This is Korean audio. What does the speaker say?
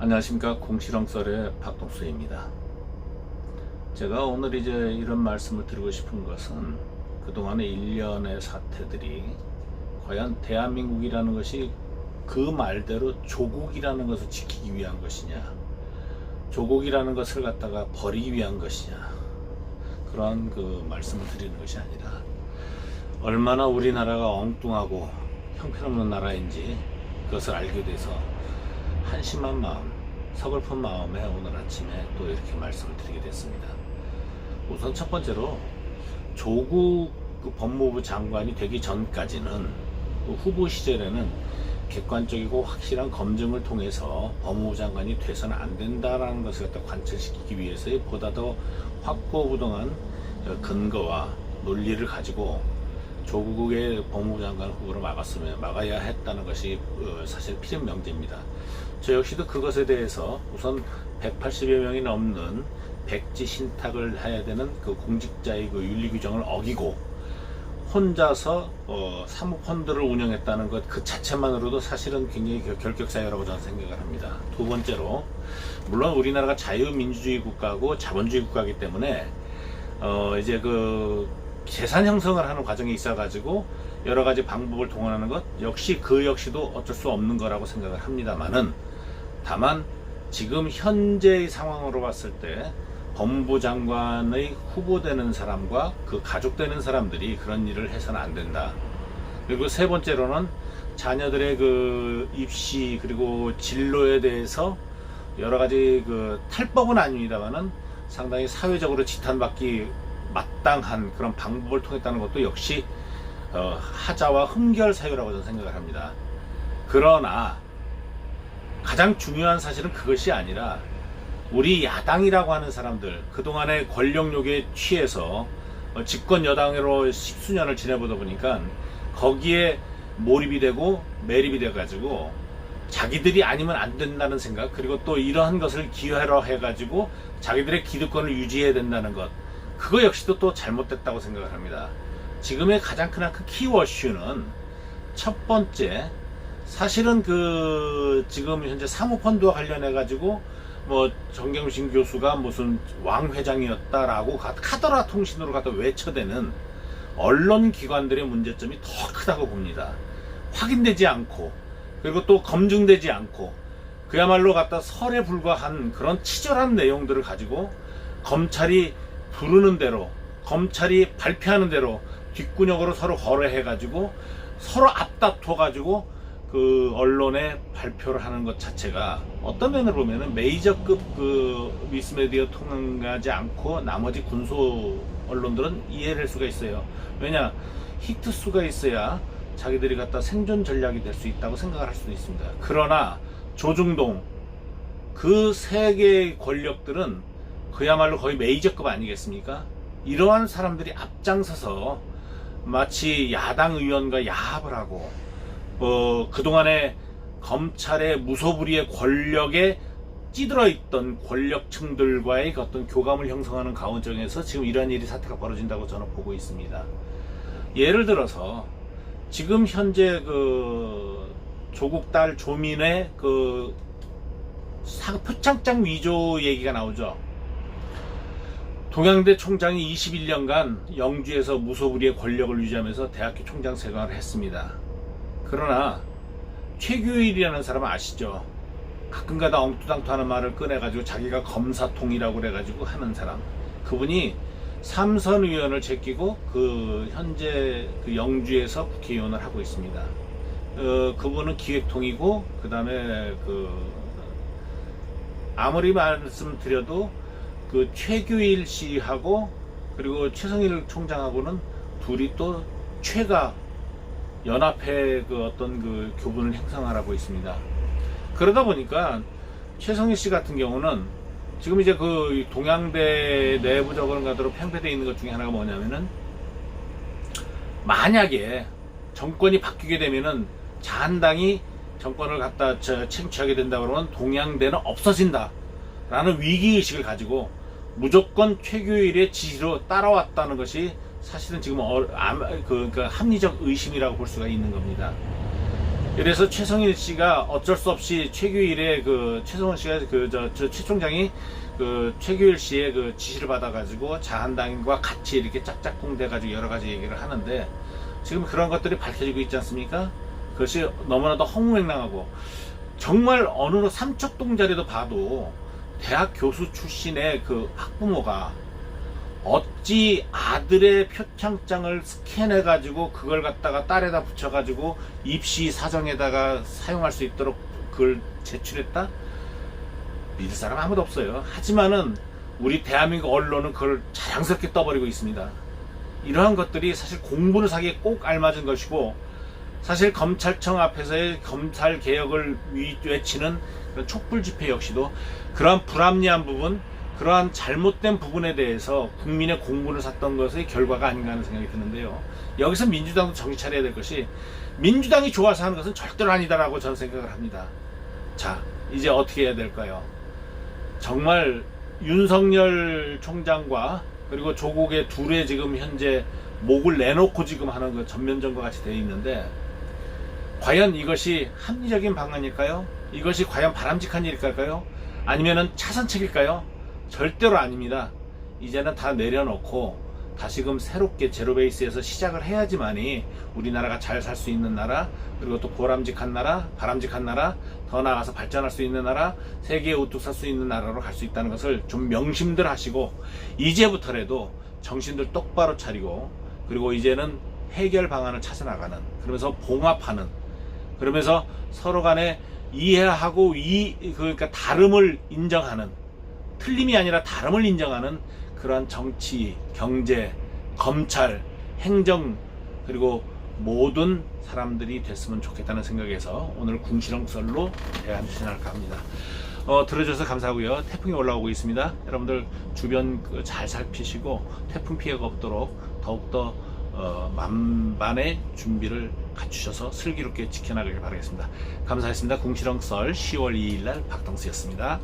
안녕하십니까. 공시렁썰의 박동수입니다. 제가 오늘 이제 이런 말씀을 드리고 싶은 것은 그동안의 일련의 사태들이 과연 대한민국이라는 것이 그 말대로 조국이라는 것을 지키기 위한 것이냐, 조국이라는 것을 갖다가 버리기 위한 것이냐, 그런 그 말씀을 드리는 것이 아니라 얼마나 우리나라가 엉뚱하고 형편없는 나라인지 그것을 알게 돼서 한심한 마음, 서글픈 마음에 오늘 아침에 또 이렇게 말씀을 드리게 됐습니다. 우선 첫 번째로 조국 법무부 장관이 되기 전까지는 그 후보 시절에는 객관적이고 확실한 검증을 통해서 법무부 장관이 돼서는 안 된다라는 것을 갖다 관철시키기 위해서의 보다 더 확고부동한 근거와 논리를 가지고 조국의 법무부 장관 후보를 막아야 했다는 것이 사실 필연명제입니다. 저 역시도 그것에 대해서 우선 180여 명이 넘는 백지 신탁을 해야 되는 그 공직자의 그 윤리 규정을 어기고 혼자서 사모펀드를 운영했다는 것 그 자체만으로도 사실은 굉장히 결격사유라고 저는 생각을 합니다. 두 번째로, 물론 우리나라가 자유민주주의 국가고 자본주의 국가이기 때문에 이제 그 재산 형성을 하는 과정에 있어 가지고 여러 가지 방법을 동원하는 것 역시도 어쩔 수 없는 거라고 생각을 합니다만은, 다만 지금 현재의 상황으로 봤을 때 법무부 장관의 후보되는 사람과 그 가족되는 사람들이 그런 일을 해서는 안 된다. 그리고 세 번째로는 자녀들의 그 입시 그리고 진로에 대해서 여러 가지 그 탈법은 아닙니다만은 상당히 사회적으로 지탄받기 마땅한 그런 방법을 통했다는 것도 역시 하자와 흠결 사유라고 저는 생각을 합니다. 그러나 가장 중요한 사실은 그것이 아니라 우리 야당이라고 하는 사람들, 그동안의 권력욕에 취해서 집권 여당으로 십수년을 지내보다 보니까 거기에 몰입이 되고 매립이 돼 가지고 자기들이 아니면 안 된다는 생각, 그리고 또 이러한 것을 기회로 해 가지고 자기들의 기득권을 유지해야 된다는 것, 그거 역시도 또 잘못됐다고 생각을 합니다. 지금의 가장 큰 키워슈는 첫 번째, 사실은 그 지금 현재 사모펀드와 관련해 가지고 뭐 정경심 교수가 무슨 왕 회장이었다라고 카더라 통신으로 갖다 외쳐대는 언론 기관들의 문제점이 더 크다고 봅니다. 확인되지 않고 그리고 또 검증되지 않고 그야말로 갖다 설에 불과한 그런 치졸한 내용들을 가지고 검찰이 부르는 대로, 검찰이 발표하는 대로 뒷구녕으로 서로 거래해 가지고 서로 앞다퉈 가지고 그 언론에 발표를 하는 것 자체가 어떤 면으로 보면은 메이저급 그 미스메디어 통하지 않고 나머지 군소 언론들은 이해를 할 수가 있어요. 왜냐, 히트 수가 있어야 자기들이 갖다 생존 전략이 될 수 있다고 생각을 할 수도 있습니다. 그러나 조중동 그 세 개의 권력들은 그야말로 거의 메이저급 아니겠습니까? 이러한 사람들이 앞장서서 마치 야당 의원과 야합을 하고 그동안에 검찰의 무소불위의 권력에 찌들어 있던 권력층들과의 어떤 교감을 형성하는 과정에서 지금 이러한 사태가 벌어진다고 저는 보고 있습니다. 예를 들어서 지금 현재 그 조국 딸 조민의 그 표창장 위조 얘기가 나오죠. 동양대 총장이 21년간 영주에서 무소불위의 권력을 유지하면서 대학교 총장 생활을 했습니다. 그러나 최규일이라는 사람은 아시죠? 가끔가다 엉뚱당투하는 말을 꺼내가지고 자기가 검사통이라고 그래가지고 하는 사람, 그분이 삼선 의원을 제끼고 그 현재 그 영주에서 국회의원을 하고 있습니다. 그분은 기획통이고 그 다음에 그 아무리 말씀드려도 그 최규일 씨하고 그리고 최성일 총장하고는 둘이 또 최가 연합회 그 어떤 그 교분을 형성하고 있습니다. 그러다 보니까 최성일 씨 같은 경우는 지금 이제 그 동양대 내부적으로 가도록 편패되어 있는 것 중에 하나가 뭐냐면은, 만약에 정권이 바뀌게 되면은 자한당이 정권을 갖다 쟁취하게 된다 그러면 동양대는 없어진다 라는 위기의식을 가지고 무조건 최규일의 지시로 따라왔다는 것이 사실은 지금 그러니까 합리적 의심이라고 볼 수가 있는 겁니다. 이래서 최성일 씨가 어쩔 수 없이 최규일의 그 최성일 씨가 최 총장이 그 최규일 씨의 그 지시를 받아가지고 자한당과 같이 이렇게 짝짝꿍 돼가지고 여러 가지 얘기를 하는데 지금 그런 것들이 밝혀지고 있지 않습니까? 그것이 너무나도 허무맹랑하고 정말 어느 삼척동자리도 봐도 대학 교수 출신의 그 학부모가 어찌 아들의 표창장을 스캔해가지고 그걸 갖다가 딸에다 붙여가지고 입시 사정에다가 사용할 수 있도록 그걸 제출했다? 믿을 사람 아무도 없어요. 하지만은 우리 대한민국 언론은 그걸 자랑스럽게 떠버리고 있습니다. 이러한 것들이 사실 공부를 사기에 꼭 알맞은 것이고 사실 검찰청 앞에서의 검찰 개혁을 외치는 그런 촛불 집회 역시도 그러한 불합리한 부분, 그러한 잘못된 부분에 대해서 국민의 공분을 샀던 것의 결과가 아닌가 하는 생각이 드는데요. 여기서 민주당도 정신 차려야 될 것이 민주당이 좋아서 하는 것은 절대로 아니다라고 저는 생각을 합니다. 자, 이제 어떻게 해야 될까요? 정말 윤석열 총장과 그리고 조국의 둘의 지금 현재 목을 내놓고 지금 하는 그 전면전과 같이 되어 있는데 과연 이것이 합리적인 방안일까요? 이것이 과연 바람직한 일일까요? 아니면은 차선책일까요? 절대로 아닙니다. 이제는 다 내려놓고 다시금 새롭게 제로베이스에서 시작을 해야지만이 우리나라가 잘 살 수 있는 나라, 그리고 또 보람직한 나라, 바람직한 나라, 더 나아가서 발전할 수 있는 나라, 세계에 우뚝 설 수 있는 나라로 갈 수 있다는 것을 좀 명심들 하시고 이제부터라도 정신들 똑바로 차리고 그리고 이제는 해결 방안을 찾아 나가는, 그러면서 봉합하는, 그러면서 서로 간에 이해하고 그러니까 다름을 인정하는, 틀림이 아니라 다름을 인정하는 그러한 정치, 경제, 검찰, 행정, 그리고 모든 사람들이 됐으면 좋겠다는 생각에서 오늘 궁시렁썰로 대한신할까 합니다. 들어줘서 감사하고요. 태풍이 올라오고 있습니다. 여러분들 주변 잘 살피시고 태풍 피해가 없도록 더욱더 만반의 준비를 갖추셔서 슬기롭게 지켜나가길 바라겠습니다. 감사했습니다. 궁시렁썰 10월 2일날 박동수였습니다.